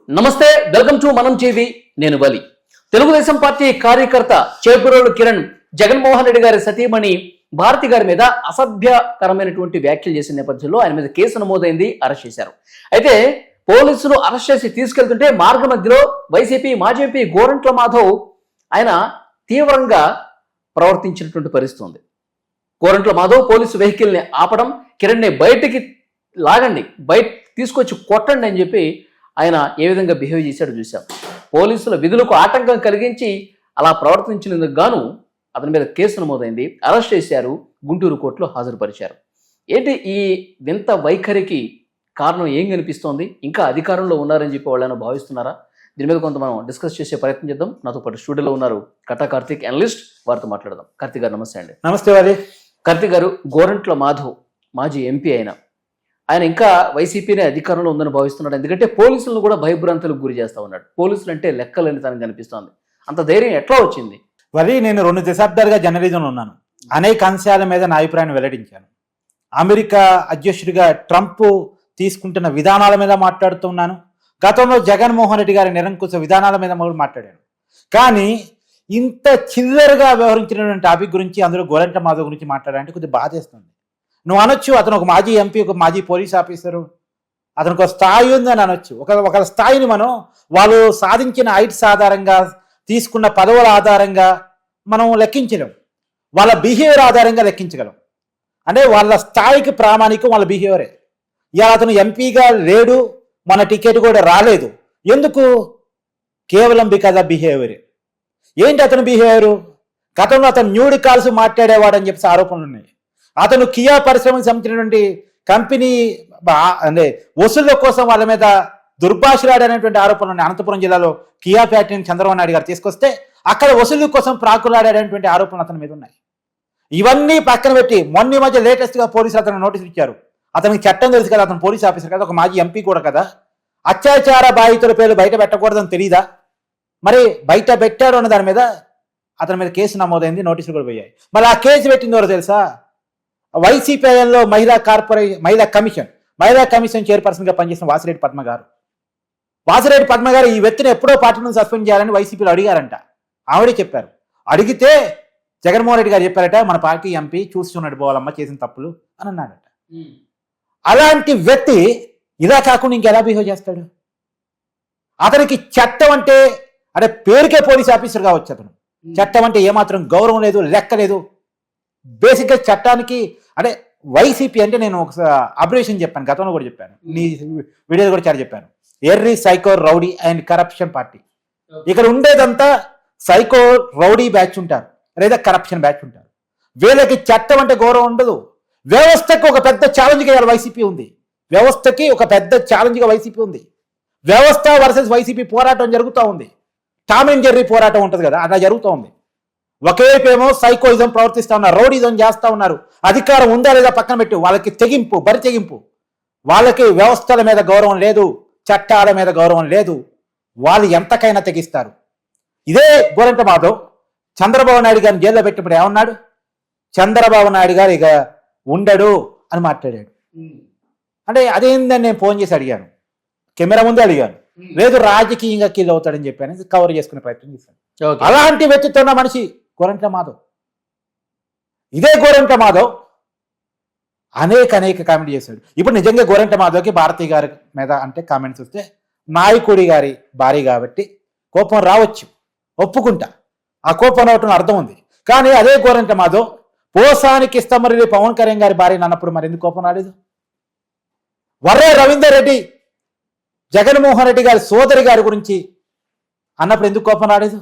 నమస్తే, welcome to మనం TV. నేను బలి. తెలుగుదేశం పార్టీ కార్యకర్త చేపురోలు కిరణ్ జగన్మోహన్ రెడ్డి గారి సతీమణి భారతి గారి మీద అసభ్యకరమైనటువంటి వ్యాఖ్యలు చేసిన నేపథ్యంలో ఆయన మీద కేసు నమోదైంది, అరెస్ట్ చేశారు. అయితే పోలీసులు అరెస్ట్ చేసి తీసుకెళ్తుంటే మార్గ మధ్యలో వైసీపీ మాజీ ఎంపీ గోరంట్ల మాధవ్ ఆయన తీవ్రంగా ప్రవర్తించినటువంటి పరిస్థితి ఉంది. గోరంట్ల మాధవ్ పోలీసు వెహికల్ ని ఆపడం, కిరణ్ ని బయటికి లాగండి, బయట తీసుకొచ్చి కొట్టండి అని చెప్పి ఆయన ఏ విధంగా బిహేవ్ చేశాడో చూశాం. పోలీసుల విధులకు ఆటంకం కలిగించి అలా ప్రవర్తించినందుకు గాను అతని మీద కేసు నమోదైంది, అరెస్ట్ చేశారు, గుంటూరు కోర్టులో హాజరుపరిచారు. ఏంటి ఈ వింత వైఖరికి కారణం ఏం కనిపిస్తోంది? ఇంకా అధికారంలో ఉన్నారని చెప్పి వాళ్ళని భావిస్తున్నారా? దీని మీద కొంత మనం డిస్కస్ చేసే ప్రయత్నం చేద్దాం. నాతో పాటు స్టూడియోలో ఉన్నారు కట్టా కార్తీక్, అనలిస్ట్, వారితో మాట్లాడదాం. కార్తీక్ గారు నమస్తే అండి. నమస్తే వారి. కార్తీక్ గారు, గోరంట్ల మాధవ్ మాజీ ఎంపీ ఆయన ఇంకా వైసీపీనే అధికారంలో ఉందని భావిస్తున్నాడు. ఎందుకంటే పోలీసులను కూడా భయభ్రాంతులకు గురి చేస్తా ఉన్నాడు. పోలీసులు అంటే లెక్కలేని తనకు కనిపిస్తోంది. అంత ధైర్యం ఎట్లా వచ్చింది? వరి, నేను 2 దశాబ్దాలుగా జర్నలిజంలో ఉన్నాను. అనేక అంశాల మీద నా అభిప్రాయాన్ని వెల్లడించాను. అమెరికా అధ్యక్షుడిగా ట్రంప్ తీసుకుంటున్న విధానాల మీద మాట్లాడుతున్నాను. గతంలో జగన్మోహన్ రెడ్డి గారి నిరంకుశ విధానాల మీద మాట్లాడాను. కానీ ఇంత చిల్లరగా వ్యవహరించినటువంటి టాపిక్ గురించి, అందులో గోరంట్ల మాధవ్ గురించి మాట్లాడాలంటే కొద్దిగా బాధేస్తుంది. నువ్వు అనొచ్చు, అతను ఒక మాజీ ఎంపీ, ఒక మాజీ పోలీస్ ఆఫీసరు, అతనికి ఒక స్థాయి ఉందని అనొచ్చు. ఒక స్థాయిని మనం వాళ్ళు సాధించిన హైట్స్ ఆధారంగా, తీసుకున్న పదవుల ఆధారంగా మనం లెక్కించలేం. వాళ్ళ బిహేవియర్ ఆధారంగా లెక్కించగలం. అంటే వాళ్ళ స్థాయికి ప్రామాణికం వాళ్ళ బిహేవియరే. ఇలా అతను ఎంపీగా లేడు, మన టికెట్ కూడా రాలేదు. ఎందుకు? కేవలం బికాజ్ ఆఫ్ బిహేవియరే. ఏంటి అతని బిహేవియరు? గతంలో అతను న్యూడి కాల్స్ మాట్లాడేవాడని చెప్పేసి ఆరోపణలు ఉన్నాయి. అతను కియా పరిశ్రమకు సంబంధించినటువంటి కంపెనీ అంటే వసూళ్ల కోసం వాళ్ళ మీద దుర్భాషలాడనేటువంటి ఆరోపణలు ఉన్నాయి. అనంతపురం జిల్లాలో కియా ఫ్యాక్టరీని చంద్రబాబు నాయుడు గారు తీసుకొస్తే అక్కడ వసూళ్ల కోసం ప్రాకులాడేటువంటి ఆరోపణలు అతని మీద ఉన్నాయి. ఇవన్నీ పక్కన పెట్టి మొన్న మధ్య లేటెస్ట్గా పోలీసులు అతను నోటీసులు ఇచ్చారు. అతనికి చట్టం తెలుసు కదా, అతను పోలీస్ ఆఫీసర్ కదా, ఒక మాజీ ఎంపీ కూడా కదా. అత్యాచార బాధితుల పేర్లు బయట పెట్టకూడదని తెలీదా? మరి బయట పెట్టాడు అన్న దాని మీద అతని మీద కేసు నమోదైంది, నోటీసులు కూడా పోయాయి. మరి ఆ కేసు పెట్టింది ఎవరో తెలుసా? వైసీపీలో మహిళా కమిషన్ చైర్పర్సన్గా పనిచేసిన వాసిరెడ్డి పద్మ గారు. వాసిరెడ్డి పద్మ గారు ఈ వ్యక్తిని ఎప్పుడో పార్టీ నుంచి సస్పెండ్ చేయాలని వైసీపీలో అడిగారంట. ఆవిడే చెప్పారు. అడిగితే జగన్మోహన్ రెడ్డి గారు చెప్పారట, మన పార్టీ ఎంపీ చూస్తున్నాడు పోవాలమ్మ చేసిన తప్పులు అని అన్నాడట. అలాంటి వ్యక్తి ఇలా కాకుండా ఇంకెలా బిహేవ్ చేస్తాడు? అతనికి చట్టం అంటే పేరుకే పోలీస్ ఆఫీసర్ కావచ్చు. అతను చట్టం అంటే ఏమాత్రం గౌరవం లేదు, లెక్క లేదు. బేసిక్గా చట్టానికి వైసీపీ అంటే నేను ఒక అబ్జర్వేషన్ చెప్పాను, గతంలో కూడా చెప్పాను, నీ వీడియోలో కూడా చాలా చెప్పాను. Err psycho rowdy and corruption party. ఇక్కడ ఉండేదంతా సైకో రౌడీ బ్యాచ్ ఉంటారు, లేదా కరప్షన్ బ్యాచ్ ఉంటారు. వీళ్ళకి చట్టం అంటే గౌరవం ఉండదు. వ్యవస్థకు ఒక పెద్ద ఛాలెంజ్గా ఇవాళ వైసీపీ ఉంది. వ్యవస్థకి ఒక పెద్ద ఛాలెంజ్గా వైసీపీ ఉంది. వ్యవస్థ వర్సెస్ వైసీపీ పోరాటం జరుగుతూ ఉంది. టామ్ అండ్ జెర్రీ పోరాటం ఉంటుంది కదా, అలా జరుగుతూ ఉంది. ఒకవైపు ఏమో సైకోయిజం ప్రవర్తిస్తూ ఉన్నారు, రౌడీజం చేస్తూ ఉన్నారు. అధికారం ఉందా లేదా పక్కన పెట్టి వాళ్ళకి తెగింపు, బరి తెగింపు. వాళ్ళకి వ్యవస్థల మీద గౌరవం లేదు, చట్టాల మీద గౌరవం లేదు. వాళ్ళు ఎంతకైనా తెగిస్తారు. ఇదే గోరంట్ల మాధవ్ చంద్రబాబు నాయుడు గారిని జైల్లో పెట్టినప్పుడు ఏమన్నాడు? చంద్రబాబు నాయుడు గారు ఇక ఉండడు అని మాట్లాడాడు. అదేందని నేను ఫోన్ చేసి అడిగాను, కెమెరా ముందే అడిగాను. లేదు, రాజకీయంగా కిల్ అవుతాడని చెప్పాను, కవర్ చేసుకునే ప్రయత్నం చేశాను. అలాంటి వ్యక్తిత్వం ఉన్న మనిషి గోరంట్ల మాధవ్. ఇదే గోరంట్ల మాధవ్ అనేక కామెంట్ చేశాడు. ఇప్పుడు నిజంగా గోరంట్ల మాధవ్కి భారతి గారి మీద కామెంట్స్ వస్తే, నాయకుడి గారి భార్య కాబట్టి కోపం రావచ్చు, ఒప్పుకుంటా. ఆ కోపం రావటం అర్థం ఉంది. కానీ అదే గోరంట్ల మాధవ్ పోసానికి ఇష్టమరి పవన్ కళ్యాణ్ గారి భార్య అన్నప్పుడు మరి ఎందుకు కోపం రాలేదు? వర్రే రవీందర్ రెడ్డి జగన్మోహన్ రెడ్డి గారి సోదరి గారి గురించి అన్నప్పుడు ఎందుకు కోపం రాలేదు?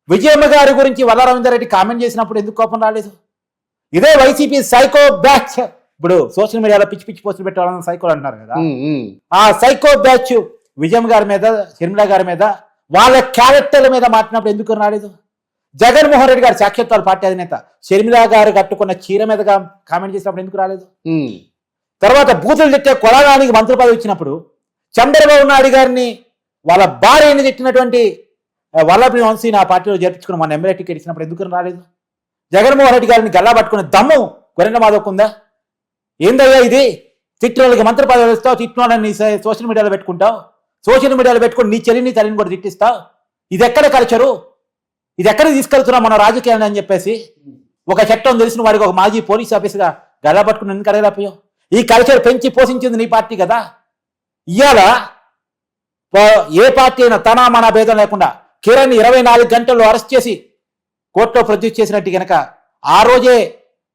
విజయమ్మ గారి గురించి వల్ల రవీందర్ రెడ్డి కామెంట్ చేసినప్పుడు ఎందుకు కోపం రాలేదు? ఇదే వైసీపీ సైకో బ్యాచ్, ఇప్పుడు సోషల్ మీడియాలో పిచ్చి పోస్టులు పెట్టాలని సైకోలు అంటున్నారు కదా, ఆ సైకో బ్యాచ్ విజయమ్మ గారి మీద, షర్మిల గారి మీద, వాళ్ళ క్యారెక్టర్ల మీద మాట్లాడినప్పుడు ఎందుకు రాలేదు? జగన్మోహన్ రెడ్డి గారి సాక్షాత్కార పార్టీ అధినేత షర్మిల గారు కట్టుకున్న చీర మీద కామెంట్ చేసినప్పుడు ఎందుకు రాలేదు? తర్వాత బూతులు తిట్టే కొలగానికి మంత్రి పదవి ఇచ్చినప్పుడు చంద్రబాబు నాయుడు గారిని వాళ్ళ భార్యని తిట్టినటువంటి వల్లభి వంశీని ఆ పార్టీలో చేర్పించుకుని మన ఎమ్మెల్యే టికెట్ ఇచ్చినప్పుడు ఎందుకు రాలేదు? జగన్మోహన్ రెడ్డి గారిని గల్లా పట్టుకునే దమ్ము గోరంట్ల మాధవ్కు ఉందా? ఏందయ్యా ఇది? తిట్టిన వాళ్ళకి మంత్రి పదవి ఇస్తావు, తిట్టిన వాళ్ళని సోషల్ మీడియాలో పెట్టుకుంటావు, సోషల్ మీడియాలో పెట్టుకొని నీ చెల్లిని తల్లిని కూడా తిట్టిస్తావు. ఇది ఎక్కడ కల్చరు? ఇది ఎక్కడ తీసుకెళ్తున్నాం మన రాజకీయాన్ని అని చెప్పేసి ఒక చట్టం తెలిసిన వాడికి ఒక మాజీ పోలీస్ ఆఫీసర్గా గలా పట్టుకుని ఎందుకు అడగలేకపోయావు? ఈ కల్చర్ పెంచి పోషించింది నీ పార్టీ కదా. ఇవాళ ఏ పార్టీ అయినా తన మన భేదం లేకుండా కిరణ్ 24 గంటల్లో అరెస్ట్ చేసి కోర్టులో ప్రొడ్యూస్ చేసినట్టు కనుక ఆ రోజే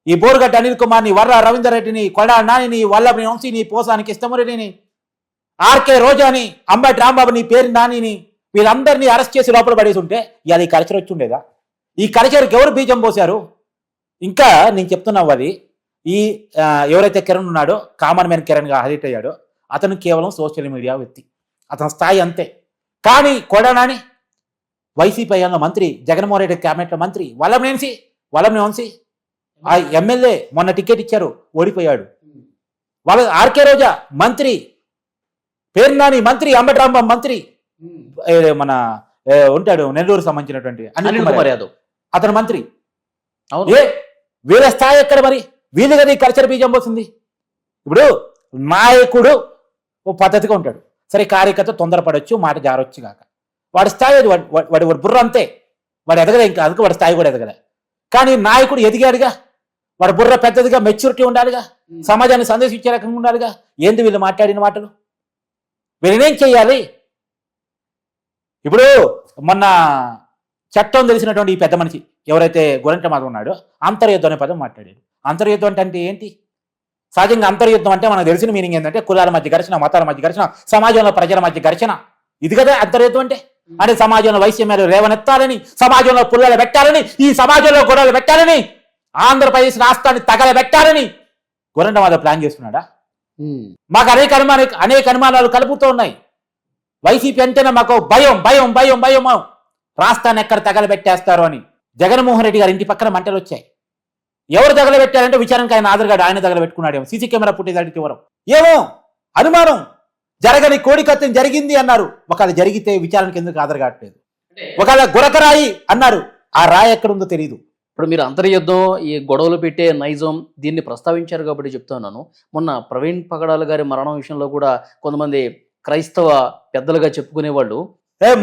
ఈ బోరుగడ్డ అనిల్ కుమార్ని, వర్ర రవీందర్ రెడ్డిని, కొడా నానిని, వల్లభని వంశీని, పోసానికి ఇష్టమరెడ్డిని, ఆర్కే రోజాని, అంబటి రాంబాబుని, పేరు నానిని వీళ్ళందరినీ అరెస్ట్ చేసి లోపల పడేసి ఉంటే ఇవాళ ఈ కల్చర్ వచ్చి ఉండేదా? ఈ కల్చర్కి ఎవరు బీజం పోశారు? ఇంకా నేను చెప్తున్నావు అది ఈ ఎవరైతే కిరణ్ ఉన్నాడో కామన్ మ్యాన్ కిరణ్గా హైలైట్ అయ్యాడో అతను కేవలం సోషల్ మీడియా వ్యక్తి, అతని స్థాయి అంతే. కానీ కొడా నాని వైసీపీ అయ్యాల మంత్రి, జగన్మోహన్ రెడ్డి క్యాబినెట్లో మంత్రి, వల్లభని వంశీ ఆ ఎమ్మెల్యే మొన్న టికెట్ ఇచ్చారు ఓడిపోయాడు. వాళ్ళ ఆర్కే రోజా మంత్రి, పేరు నాని మంత్రి, అంబటి రాంబాబు మంత్రి, మన ఉంటాడు నెల్లూరు సంబంధించినటువంటి అనిల్ కుమార్ యాదవ్ అతను మంత్రి. ఏ వీళ్ళ స్థాయి ఎక్కడ మరి? వీళ్ళు కదా ఈ కల్చర్ బీజం పోతుంది. ఇప్పుడు నాయకుడు ఓ పద్ధతిగా ఉంటాడు, సరే కార్యకర్త తొందరపడవచ్చు, మాట జారొచ్చు కాక వాడి స్థాయి వాడి బుర్ర అంతే, వాడు ఎదగలే, ఇంకా అందుకు వాడి స్థాయి కూడా ఎదగలే. కానీ నాయకుడు ఎదిగాడుగా, వాడి బుర్ర పెద్దదిగా, మెచ్యూరిటీ ఉండాలిగా, సమాజాన్ని సందేశించే రకంగా ఉండాలిగా. ఏంది వీళ్ళు మాట్లాడిన మాటలు? వీళ్ళనేం చెయ్యాలి? ఇప్పుడు మొన్న చట్టం తెలిసినటువంటి ఈ పెద్ద మనిషి ఎవరైతే గొరంట మాధవ్ ఉన్నాడో అంతర్యుద్ధం అనే పదం మాట్లాడాడు. అంతర్యుద్ధం అంటే ఏంటి? సహజంగా అంతర్యుద్ధం అంటే మనకు తెలిసిన మీనింగ్ ఏంటంటే కులాల మధ్య ఘర్షణ, మతాల మధ్య ఘర్షణ, సమాజంలో ప్రజల మధ్య ఘర్షణ. ఇది కదా అంతర్యుద్ధం అంటే సమాజంలో వైషమ్యాలు రేవనెత్తాలని, సమాజంలో పుల్లలు పెట్టాలని, ఈ సమాజంలో గొడవలు పెట్టాలని, ఆంధ్రప్రదేశ్ రాష్ట్రాన్ని తగలబెట్టాలని గొరంట మాధవ్ ప్లాన్ చేస్తున్నాడా? మాకు అనేక అనుమానాలు కలుపుతూ ఉన్నాయి. వైసీపీ అంటేనే మాకు భయం భయం భయం భయం రాష్ట్రాన్ని ఎక్కడ తగలబెట్టేస్తారు అని. జగన్మోహన్ రెడ్డి గారి ఇంటి పక్కన మంటలు వచ్చాయి. ఎవరు తగలబెట్టారంటే విచారణకు ఆయన ఆధార్గాడు ఆయన తగలబెట్టుకున్నాడేమో, సీసీ కెమెరా ఫుటేజ్ అడిగితే ఎవరు ఏమో అనుమానం. జరగని కోడికత్తం జరిగింది అన్నారు, ఒకవేళ జరిగితే విచారణకు ఎందుకు ఆధార్ కావట్లేదు? ఒకవేళ గురకరాయి అన్నారు, ఆ రాయి ఎక్కడుందో తెలియదు. ఇప్పుడు మీరు అంతర్యుద్ధం, ఈ గొడవలు పెట్టే నైజం దీన్ని ప్రస్తావించారు కాబట్టి చెప్తున్నాను. మొన్న ప్రవీణ్ పగడాల గారి మరణం విషయంలో కూడా కొంతమంది క్రైస్తవ పెద్దలుగా చెప్పుకునే వాళ్ళు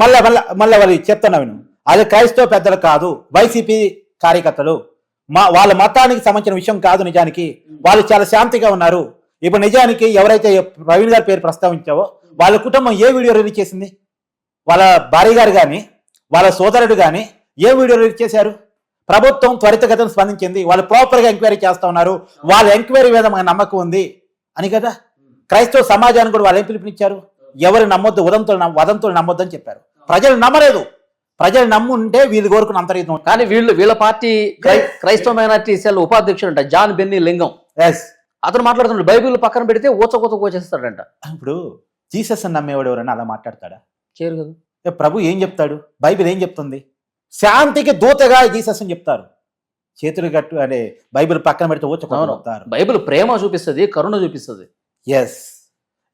మళ్ళా వాళ్ళు చెప్తున్నా విను, అది క్రైస్తవ పెద్దలు కాదు, వైసీపీ కార్యకర్తలు, వాళ్ళ మతానికి సంబంధించిన విషయం కాదు. నిజానికి వాళ్ళు చాలా శాంతిగా ఉన్నారు. ఇప్పుడు నిజానికి ఎవరైతే ప్రవీణ్ గారి పేరు ప్రస్తావించావో వాళ్ళ కుటుంబం ఏ వీడియో రిలీజ్ చేసింది? వాళ్ళ భార్య గారు కానీ వాళ్ళ సోదరుడు కానీ ఏ వీడియో రిలీజ్ చేశారు? ప్రభుత్వం త్వరితగతిన స్పందించింది, వాళ్ళు ప్రాపర్గా ఎంక్వైరీ చేస్తా ఉన్నారు, వాళ్ళ ఎంక్వైరీ మీద మాకు నమ్మకం ఉంది అని కదా. క్రైస్తవ సమాజానికి కూడా వాళ్ళు ఏం పిలుపునిచ్చారు? ఎవరు నమ్మొద్దు, వదంతులు నమ్మొద్దు అని చెప్పారు. ప్రజలు నమ్మలేదు. ప్రజలు నమ్ముంటే వీళ్ళు కోరుకున్న అంతర్యుద్ధం. కానీ వీళ్ళ పార్టీ క్రైస్తవ మైనారిటీ సెల్ ఉపాధ్యక్షుడు అంట జాన్ బెన్నీ లింగం. అతను మాట్లాడుతున్నాడు, బైబిల్ పక్కన పెడితే కోచేస్తాడంట. ఇప్పుడు జీసస్ అని నమ్మేవాడు ఎవరైనా అలా మాట్లాడతాడా? చేయరు కదా. ప్రభు ఏం చెప్తాడు? బైబిల్ ఏం చెప్తుంది? శాంతికి దూతగా జీసస్ అని చెప్తారు. చేతులు కట్టు అనే బైబిల్ పక్కన పెడితే ఊచకొస్తారు. బైబిల్ ప్రేమ చూపిస్తుంది, కరుణ చూపిస్తుంది. ఎస్.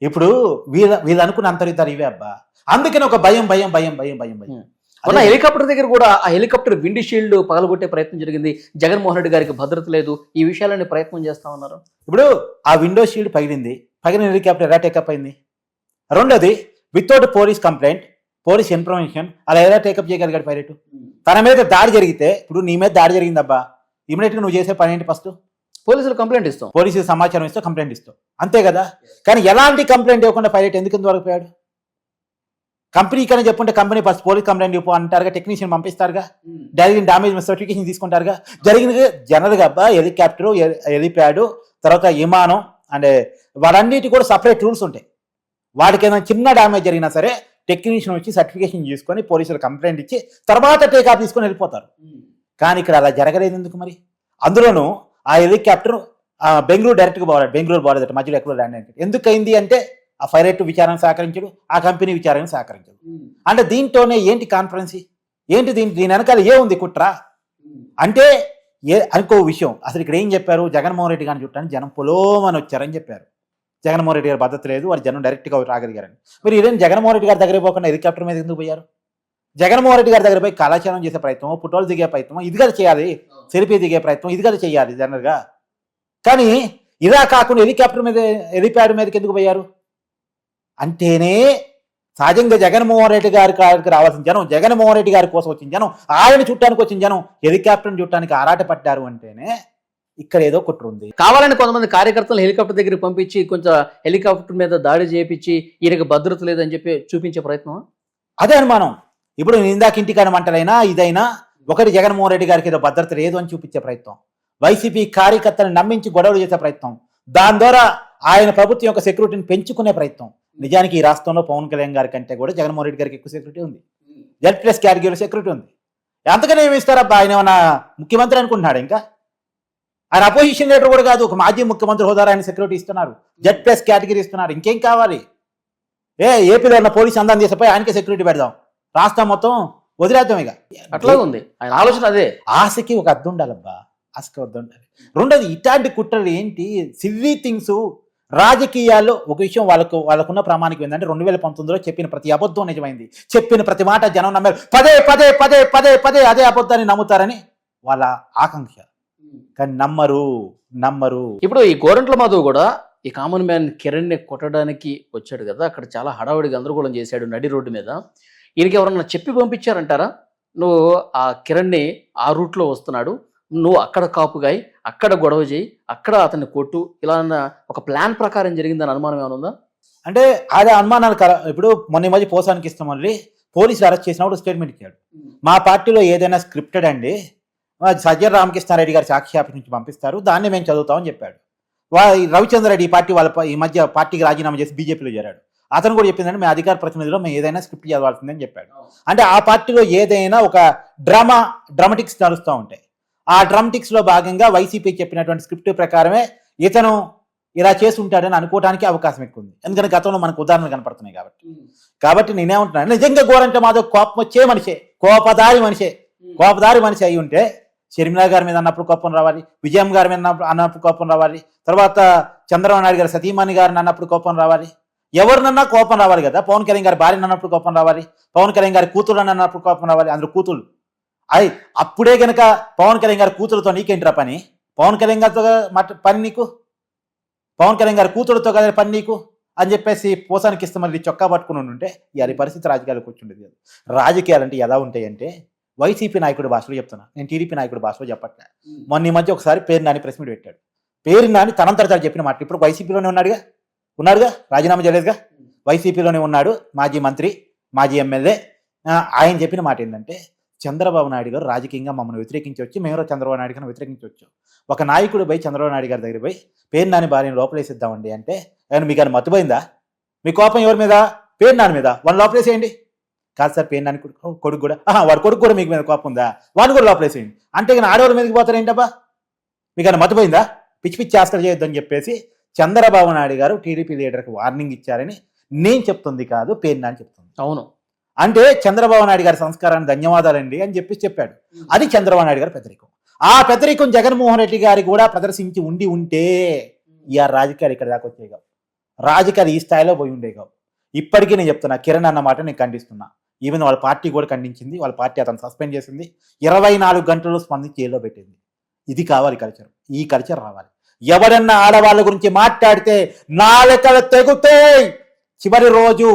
ఇప్పుడు వీళ్ళు అనుకున్న అంతర్యుద్ధాలు ఇవే అబ్బా. అందుకని ఒక భయం భయం భయం భయం భయం భయం. మొన్న హెలికాప్టర్ దగ్గర కూడా ఆ హెలికాప్టర్ విండ్ షీల్డ్ పగలగొట్టే ప్రయత్నం జరిగింది. జగన్మోహన్ రెడ్డి గారికి భద్రత లేదు, ఈ విషయాలన్నీ ప్రయత్నం చేస్తా ఉన్నారు. ఇప్పుడు ఆ విండో షీల్డ్ పగిలింది, పగిలిన హెలికాప్టర్ ఎలా టేకప్ అయింది? రెండోది without police complaint, police information అలా ఎలా టేకప్ చేయగలిగాడు పైలట్? తన మీద దాడి జరిగితే, ఇప్పుడు నీ మీద దాడి జరిగిందబ్బా, ఇమీడియట్ గా నువ్వు చేసే పని ఏంటి? ఫస్ట్ పోలీసులు కంప్లైంట్ ఇస్తాం, పోలీసులు సమాచారం ఇస్తావు, కంప్లైంట్ ఇస్తావు, అంతే కదా. కానీ ఎలాంటి కంప్లైంట్ ఇవ్వకుండా పైలట్ ఎందుకు దొరికిపోయాడు? కంపెనీ కన్నా చెప్పుంటే కంపెనీ ఫస్ట్ పోలీస్ కంప్లైంట్ ఇవ్వు అంటారుగా, టెక్నీషియన్ పంపిస్తారుగా, జరిగిన డామేజ్ సర్టిఫికేషన్ తీసుకుంటారుగా. జరిగిన జనరల్గా అబ్బా హెలికాప్టర్, హెలిప్యాడ్, తర్వాత విమానం అంటే వాటన్నిటి కూడా సపరేట్ రూల్స్ ఉంటాయి. వాటికి ఏదైనా చిన్న డ్యామేజ్ జరిగినా సరే టెక్నీషియన్ వచ్చి సర్టిఫికేషన్ తీసుకొని పోలీసులు కంప్లైంట్ ఇచ్చి తర్వాత టేకాఫ్ తీసుకొని వెళ్ళిపోతారు. కానీ ఇక్కడ అలా జరగలేదు ఎందుకు మరి? అందులోనూ ఆ హెలికాప్టర్ బెంగళూరు డైరెక్ట్గా పోవాలి, బెంగళూరు పోలేదు, మధ్యలో ఎక్కడో ల్యాండ్ అయింది. ఎందుకు అయింది అంటే ఆ పైలట్ విచారణ సహకరించడు, ఆ కంపెనీ విచారణ సహకరించడు. అంటే దీంట్లోనే ఏంటి కాన్ఫరెన్సీ ఏంటి? దీని వెనకాల ఏముంది కుట్ర అంటే అనుకో విషయం. అసలు ఇక్కడ ఏం చెప్పారు? జగన్మోహన్ రెడ్డి గారిని చుట్టాను జనం పొలోమని వచ్చారని చెప్పారు. జగన్మోహన్ రెడ్డి గారి భద్రత లేదు, వారి జనం డైరెక్ట్గా రాగలిగారని. మరి ఇదేం జగన్మోహన్ రెడ్డి గారి దగ్గర పోకుండా హెలికాప్టర్ మీద ఎందుకు పోయారు? జగన్మోహన్ రెడ్డి గారి దగ్గర పోయి కళాచారం చేసే ప్రయత్నం, ఫోటోలు దిగే ప్రయత్నం ఇది కదా చేయాలి, సెల్ఫీ దిగే ప్రయత్నం ఇది కదా చేయాలి జనరల్గా. కానీ ఇలా కాకుండా హెలికాప్టర్ మీద, హెలిప్యాడ్ మీదకి ఎందుకు పోయారు అంటేనే సహజంగా జగన్మోహన్ రెడ్డి గారికి రావాల్సిన జనం జగన్మోహన్ రెడ్డి గారి కోసం వచ్చిన జనం ఆయన చుట్టానికి వచ్చిన జనం హెలికాప్టర్ని చుట్టానికి ఆరాట పడ్డారు అంటేనే ఇక్కడ ఏదో కుట్ర ఉంది. కావాలని కొంతమంది కార్యకర్తలు హెలికాప్టర్ దగ్గరికి పంపించి కొంచెం హెలికాప్టర్ మీద దాడి చేయించి ఈయనకి భద్రత లేదని చెప్పి చూపించే ప్రయత్నం. అదే అనుమానం. ఇప్పుడు ఇందాక ఇంటికాడ మంటలైనా ఇదైనా ఒకటి జగన్మోహన్ రెడ్డి గారికి ఏదో భద్రత లేదు అని చూపించే ప్రయత్నం, వైసీపీ కార్యకర్తలను నమ్మించి గొడవలు చేసే ప్రయత్నం, దాని ద్వారా ఆయన ప్రభుత్వం యొక్క సెక్యూరిటీని పెంచుకునే ప్రయత్నం. నిజానికి ఈ రాష్ట్రంలో పవన్ కళ్యాణ్ గారి కంటే కూడా జగన్మోహన్ రెడ్డి గారికి ఎక్కువ సెక్యూరిటీ ఉంది. Z+ కేటగిరీలో సెక్యూరిటీ ఉంది. అంతకనే ఏమి ఇస్తారబ్బా, ఆయన ఏమన్నా ముఖ్యమంత్రి అనుకుంటున్నాడు? ఇంకా ఆయన అపోజిషన్ లీడర్ కూడా కాదు, ఒక మాజీ ముఖ్యమంత్రి హోదా ఆయన సెక్యూరిటీ ఇస్తున్నారు, Z+ కేటగిరీ ఇస్తున్నారు. ఇంకేం కావాలి? ఏపీలో ఉన్న పోలీసు అందరం చేసిపోయి ఆయనకే సెక్యూరిటీ పెడదాం, రాష్ట్రం మొత్తం వదిలేద్దాం. ఇక అట్లా ఉంది ఆయన ఆలోచన. అదే ఆశకి ఒక అర్థం ఉండాలబ్బా, ఆశకి అర్థం ఉండాలి. రెండోది ఇట్లాంటి కుట్రలు ఏంటి, సిల్లీ థింగ్స్. రాజకీయాల్లో ఒక విషయం వాళ్ళకున్న ప్రామాణికం ఏంటంటే 2019లో చెప్పిన ప్రతి అబద్ధం నిజమైంది, చెప్పిన ప్రతి మాట జనం నమ్మారు. పదే పదే పదే పదే పదే అదే అబద్ధాన్ని నమ్ముతారని వాళ్ళ ఆకాంక్ష, కానీ నమ్మరు. ఇప్పుడు ఈ గోరంట్ల మాధవ్ కూడా ఈ కామన్ మ్యాన్ కిరణ్ ని కొట్టడానికి వచ్చాడు కదా, అక్కడ చాలా హడావుడి గందరగోళం చేశాడు నడి రోడ్డు మీద. ఈయనకి ఎవరన్నా చెప్పి పంపించారంటారా, నువ్వు ఆ కిరణ్ ని ఆ రూట్లో వస్తున్నాడు, నువ్వు అక్కడ కాపుగాయి, అక్కడ గొడవ చేయి, అక్కడ అతన్ని కొట్టు, ఇలా ఒక ప్లాన్ ప్రకారం జరిగిందని అనుమానం ఏమైనా ఉందా? అంటే అదే అనుమానాలు. ఇప్పుడు మొన్న మధ్య పోసానికి ఇస్తాం, మళ్ళీ పోలీసులు అరెస్ట్ చేసినప్పుడు స్టేట్మెంట్ ఇచ్చాడు, మా పార్టీలో ఏదైనా స్క్రిప్టెడ్ అండి, సజ్జల రామకృష్ణారెడ్డి గారి సాక్షి ఆఫీస్ నుంచి పంపిస్తారు, దాన్ని మేము చదువుతామని చెప్పాడు. రవిచంద్రరెడ్డి ఈ పార్టీ ఈ మధ్య పార్టీకి రాజీనామా చేసి బీజేపీలో చేరాడు. అతను కూడా చెప్పిందంటే మేము అధికార ప్రతినిధిలో మేము ఏదైనా స్క్రిప్ట్ చదవాల్సిందని చెప్పాడు. అంటే ఆ పార్టీలో ఏదైనా ఒక డ్రామాటిక్స్ నడుస్తూ ఉంటాయి. ఆ డ్రామాటిక్స్ లో భాగంగా వైసీపీ చెప్పినటువంటి స్క్రిప్ట్ ప్రకారమే ఇతను ఇలా చేసి ఉంటాడని అనుకోవడానికి అవకాశం ఎక్కువ ఉంది, ఎందుకంటే గతంలో మనకు ఉదాహరణలు కనపడుతున్నాయి కాబట్టి నేనేమంటున్నాను, నిజంగా గోరంట్ల మాధవ్ కోపం వచ్చే మనిషే, కోపదారి మనిషి అయి ఉంటే షర్మిలా గారి మీద అన్నప్పుడు కోపం రావాలి, విజయం గారి మీద అన్నప్పుడు కోపం రావాలి, తర్వాత చంద్రబాబు నాయుడు గారి సతీమణి గారిని అన్నప్పుడు కోపం రావాలి, ఎవరినన్నా కోపం రావాలి కదా. పవన్ కళ్యాణ్ గారి భార్యని అన్నప్పుడు కోపం రావాలి, పవన్ కళ్యాణ్ గారి కూతురు అన్నప్పుడు కోపం రావాలి. అందులో కూతురు అప్పుడే గనక పవన్ కళ్యాణ్ గారి కూతురుతో నీకేంటిరా పని, పవన్ కళ్యాణ్ గారితో పని నీకు, పవన్ కళ్యాణ్ గారి కూతురుతో కదా పని నీకు అని చెప్పేసి పోసానికి ఇస్తే మళ్ళీ చొక్కా పట్టుకుని ఉంటే ఇవాళ పరిస్థితి రాజకీయాలకు వచ్చిండేది. రాజకీయాలు అంటే ఎలా ఉంటాయంటే, వైసీపీ నాయకుడి భాషలో చెప్తున్నా, నేను టీడీపీ నాయకుడి భాషలో చెప్పట్లే. మొన్న ఈ మధ్య ఒకసారి పేరు నాని ప్రెస్ మీట్ పెట్టాడు. పేరు నాని తనంతట చెప్పిన మాట, ఇప్పుడు వైసీపీలోనే ఉన్నాడుగా, రాజీనామా చేయలేదుగా, వైసీపీలోనే ఉన్నాడు, మాజీ మంత్రి, మాజీ ఎమ్మెల్యే. ఆయన చెప్పిన మాట ఏంటంటే, చంద్రబాబు నాయుడు గారు రాజకీయంగా మమ్మల్ని వ్యతిరేకించవచ్చు, మేము చంద్రబాబు నాయుడు గారిని వ్యతిరేకించవచ్చు. ఒక నాయకుడు పోయి చంద్రబాబు నాయుడు గారి దగ్గర పోయి పేరు నాని భార్యను లోపలేసిద్దామండి అంటే, ఆయన మీకు అని మత్తుపోయిందా, మీ కోపం ఎవరి మీద, పేరు నాని మీద, వాళ్ళని లోపలేసేయండి. కాదు సార్, పేరు నాని కొడుకు కూడా, వాడి కొడుకు కూడా మీకు మీద కోపం ఉందా, వాడిని కూడా లోపలేసేయండి అంటే, ఇక ఆడవాళ్ళ మీదకి పోతారేంటబ్బా, మీకు అని మత్తుపోయిందా, పిచ్చి పిచ్చి ఆస్కలు చేయొద్దని చెప్పేసి చంద్రబాబు నాయుడు గారు టీడీపీ లీడర్కి వార్నింగ్ ఇచ్చారని నేను చెప్తుంది కాదు, పేరు నాని చెప్తుంది. అవును, అంటే చంద్రబాబు నాయుడు గారి సంస్కారాన్ని ధన్యవాదాలండి అని చెప్పాడు. అది చంద్రబాబు నాయుడు గారి పెద్దరికం. ఆ పెద్దరికం జగన్మోహన్ రెడ్డి గారి కూడా ప్రదర్శించి ఉంటే ఈ రాజకీయాలు ఇక్కడ దాకా వచ్చేయగా, రాజకీయాలు ఈ స్థాయిలో పోయి ఉండేగా. ఇప్పటికీ నేను చెప్తున్నా, కిరణ్ అన్న మాట నేను ఖండిస్తున్నా. ఈవెన్ వాళ్ళ పార్టీ కూడా ఖండించింది, వాళ్ళ పార్టీ అతను సస్పెండ్ చేసింది, 24 గంటలు స్పందించి జైల్లో పెట్టింది. ఇది కావాలి కల్చర్, ఈ కల్చర్ రావాలి. ఎవరన్నా ఆడవాళ్ళ గురించి మాట్లాడితే నాలుకలు తెగుతాయి చివరి రోజు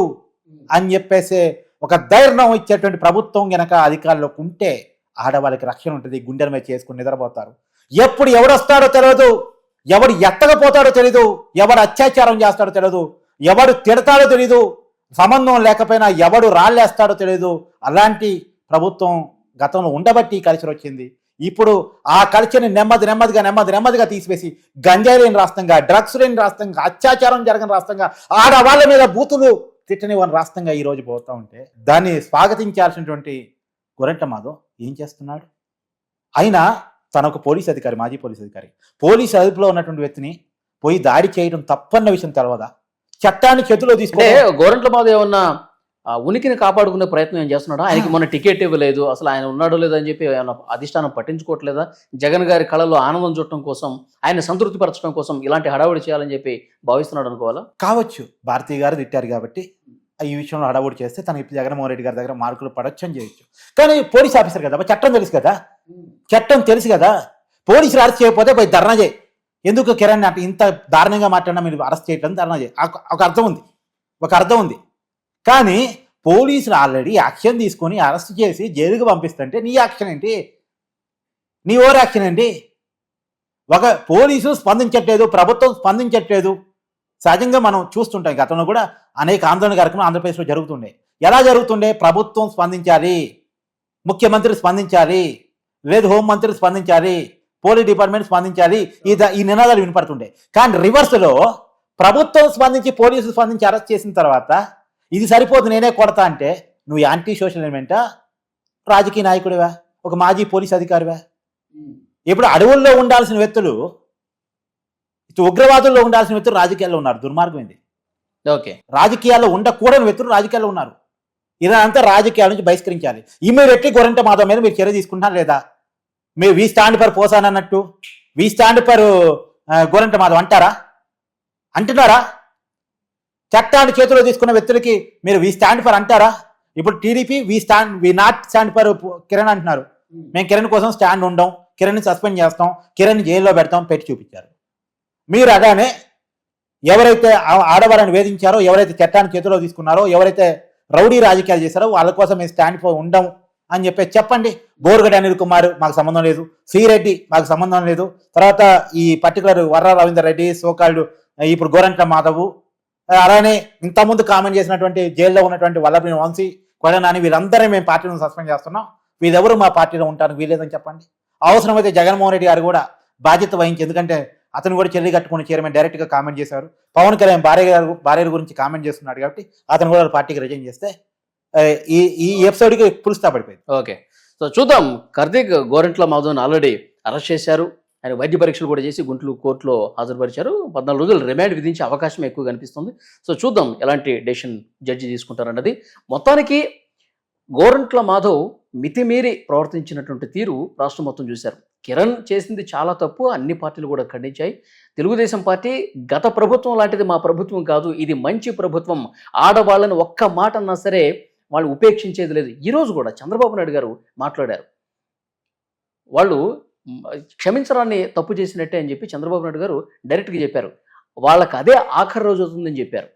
అని చెప్పేసి ఒక ధైర్యం ఇచ్చేటువంటి ప్రభుత్వం గనక అధికారంలోకి ఉంటే ఆడవాళ్ళకి రక్షణ ఉంటుంది, గుండెల మీద చేసుకుని నిద్రపోతారు. ఎప్పుడు ఎవడొస్తాడో తెలియదు, ఎవడు ఎత్తకపోతాడో తెలీదు, ఎవడు అత్యాచారం చేస్తాడో తెలియదు, ఎవడు తిడతాడో తెలీదు, సంబంధం లేకపోయినా ఎవడు రాళ్ళేస్తాడో తెలియదు. అలాంటి ప్రభుత్వం గతంలో ఉండబట్టి ఈ కల్చర్ వచ్చింది. ఇప్పుడు ఆ కల్చర్ని నెమ్మదిగా తీసివేసి గంజాయి లేని రాష్ట్రంగా, డ్రగ్స్ లేని రాష్ట్రంగా, అత్యాచారం జరగని రాష్ట్రంగా, ఆడవాళ్ళ మీద బూతులు తిట్టని వారి రాష్ట్రంగా ఈ రోజు పోతా ఉంటే దాన్ని స్వాగతించాల్సినటువంటి గోరంట్ల మాధవ్ ఏం చేస్తున్నాడు? అయినా తనొక పోలీస్ అధికారి, మాజీ పోలీస్ అధికారి, పోలీస్ అదుపులో ఉన్నటువంటి వ్యక్తిని పోయి దాడి చేయడం తప్పన్న విషయం తెలవదా? చట్టాన్ని చేతిలో తీసుకుంటే గోరంట్ల మాధవ్ ఏమన్నా ఉనికిని కాపాడుకునే ప్రయత్నం ఏం చేస్తున్నాడా? ఆయనకి మొన్న టికెట్ ఇవ్వలేదు, అసలు ఆయన ఉన్నాడో లేదని చెప్పి అధిష్టానం పట్టించుకోవట్లేదా? జగన్ గారి కళలో ఆనందం చూడటం కోసం, ఆయన సంతృప్తి పరచడం కోసం ఇలాంటి హడావుడి చేయాలని చెప్పి భావిస్తున్నాడు అనుకోవాలా? కావచ్చు, భారతీయ గారు తిట్టారు కాబట్టి ఈ విషయంలో హడావుడి చేస్తే తనకి జగన్మోహన్ రెడ్డి గారి దగ్గర మార్కులు పడొచ్చు అని చేయొచ్చు. కానీ పోలీస్ ఆఫీసర్ కదా, చట్టం తెలుసు కదా, పోలీసులు అరెస్ట్ చేయకపోతే పోయి ధర్నా చేయి. ఎందుకు కిరణ్ అంటే ఇంత దారుణంగా మాట్లాడినా మీరు అరెస్ట్ చేయడం ధర్నా చేయి. ఒక అర్థం ఉంది. కానీ పోలీసులు ఆల్రెడీ యాక్షన్ తీసుకొని అరెస్ట్ చేసి జైలుకి పంపిస్తుంటే నీ యాక్షన్ ఏంటి? నీ ఓవర్ యాక్షన్ ఏంటి? ఒక పోలీసు స్పందించట్లేదు, ప్రభుత్వం స్పందించట్లేదు. సహజంగా మనం చూస్తుంటాం, గతంలో కూడా అనేక ఆందోళన కార్యక్రమాలు ఆంధ్రప్రదేశ్లో జరుగుతుండే. ఎలా జరుగుతుండే? ప్రభుత్వం స్పందించాలి, ముఖ్యమంత్రి స్పందించాలి, లేదు హోంమంత్రి స్పందించాలి, పోలీస్ డిపార్ట్మెంట్ స్పందించాలి, ఈ నినాదాలు వినపడుతుండే. కానీ రివర్స్లో ప్రభుత్వం స్పందించి పోలీసులు స్పందించి అరెస్ట్ చేసిన తర్వాత ఇది సరిపోదు నేనే కొడతా అంటే నువ్వు యాంటీ సోషల్ ఎలిమెంటా, రాజకీయ నాయకుడివా, ఒక మాజీ పోలీస్ అధికారివా? ఇప్పుడు అడవుల్లో ఉండాల్సిన వ్యక్తులు, ఉగ్రవాదుల్లో ఉండాల్సిన వ్యక్తులు రాజకీయాల్లో ఉన్నారు. దుర్మార్గం ఇది. ఓకే, రాజకీయాల్లో ఉండకూడని వ్యక్తులు రాజకీయాల్లో ఉన్నారు. ఇదంతా రాజకీయాల నుంచి బహిష్కరించాలి. ఇమ్మీడియట్లీ గొర్రెంట మాధవ్ మీద మీరు చర్య తీసుకుంటున్నారు లేదా? మీరు వి స్టాండ్ ఫర్ పోసాన్ అన్నట్టు వి స్టాండ్ ఫర్ గొర్రెంట మాధవ్ అంటున్నారా? చట్టాన్ని చేతిలో తీసుకున్న వ్యక్తులకి మీరు వి స్టాండ్ ఫర్ అంటారా? ఇప్పుడు TDP we not stand for Kiran అంటున్నారు. మేము కిరణ్ కోసం స్టాండ్ ఉండం, కిరణ్ సస్పెండ్ చేస్తాం, కిరణ్ జైల్లో పెడతాం, పెట్టి చూపించారు. మీరు అలానే ఎవరైతే ఆడవాళ్ళని వేధించారో, ఎవరైతే చట్టాన్ని చేతిలో తీసుకున్నారో, ఎవరైతే రౌడీ రాజకీయాలు చేశారో వాళ్ళ కోసం మేము స్టాండ్ ఫర్ ఉండం అని చెప్పి చెప్పండి. బోరుగడ్డ అనిల్ కుమార్ మాకు సంబంధం లేదు, శ్రీరెడ్డి మాకు సంబంధం లేదు, తర్వాత ఈ పర్టికులర్ వర్ర రవీందర్ రెడ్డి, సోకాల్డ్ ఇప్పుడు గోరంట్ల మాధవ్, అలానే ఇంతకుముందు కామెంట్ చేసినటువంటి జైల్లో ఉన్నటువంటి వల్లభనేని వంశీ, కొడనాని, వీళ్ళందరూ మేము పార్టీని సస్పెండ్ చేస్తున్నాం, వీళ్ళెవరు మా పార్టీలో ఉంటారు వీలేదని చెప్పండి. అవసరమైతే జగన్మోహన్ రెడ్డి గారు కూడా బాధ్యత వహించి, ఎందుకంటే అతను కూడా చెల్లి కట్టుకుని చైర్మన్ డైరెక్ట్గా కామెంట్ చేశారు. పవన్ కళ్యాణ్ భార్య గురించి కామెంట్ చేస్తున్నాడు కాబట్టి అతను కూడా పార్టీకి రిజైన్ చేస్తే ఈ ఎపిసోడ్కి ఫుల్ స్టాప్ పడిపోయింది. ఓకే, సో చూద్దాం. కార్తీక్ గోరంట్ల మాధవ్ని ఆల్రెడీ అరెస్ట్ చేశారు. ఆయన వైద్య పరీక్షలు కూడా చేసి గుంటూరు కోర్టులో హాజరుపరిచారు. 14 రోజులు రిమాండ్ విధించే అవకాశం ఎక్కువ కనిపిస్తుంది. సో చూద్దాం ఎలాంటి డెసిషన్ జడ్జి తీసుకుంటారన్నది. మొత్తానికి గోరంట్ల మాధవ్ మితిమీరి ప్రవర్తించినటువంటి తీరు రాష్ట్రం మొత్తం చూశారు. కిరణ్ చేసింది చాలా తప్పు, అన్ని పార్టీలు కూడా ఖండించాయి. తెలుగుదేశం పార్టీ గత ప్రభుత్వం లాంటిది మా ప్రభుత్వం కాదు, ఇది మంచి ప్రభుత్వం, ఆడవాళ్ళని ఒక్క మాట అన్నా సరే వాళ్ళు ఉపేక్షించేది లేదు. ఈరోజు కూడా చంద్రబాబు నాయుడు గారు మాట్లాడారు. వాళ్ళు క్షమించడాన్ని తప్పు చేసినట్టే అని చెప్పి చంద్రబాబు నాయుడు గారు డైరెక్ట్గా చెప్పారు. వాళ్ళకి అదే ఆఖరి రోజు అవుతుందని చెప్పారు.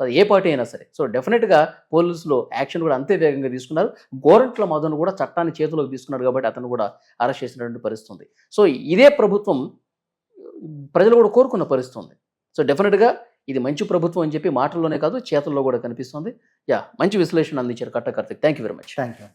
అది ఏ పార్టీ అయినా సరే. సో డెఫినెట్గా పోలీసులు యాక్షన్ కూడా అంతే వేగంగా తీసుకున్నారు. గోరంట్ల మాధవ్ను కూడా చట్టాన్ని చేతిలోకి తీసుకున్నారు కాబట్టి అతను కూడా అరెస్ట్ చేసినటువంటి పరిస్థితి ఉంది. సో ఇదే ప్రభుత్వం ప్రజలు కూడా కోరుకున్న పరిస్థితి ఉంది. సో డెఫినెట్గా ఇది మంచి ప్రభుత్వం అని చెప్పి మాటల్లోనే కాదు చేతుల్లో కూడా కనిపిస్తుంది. మంచి విశ్లేషణ అందించారు కట్ట Karthik. Thank you very much. Thank you.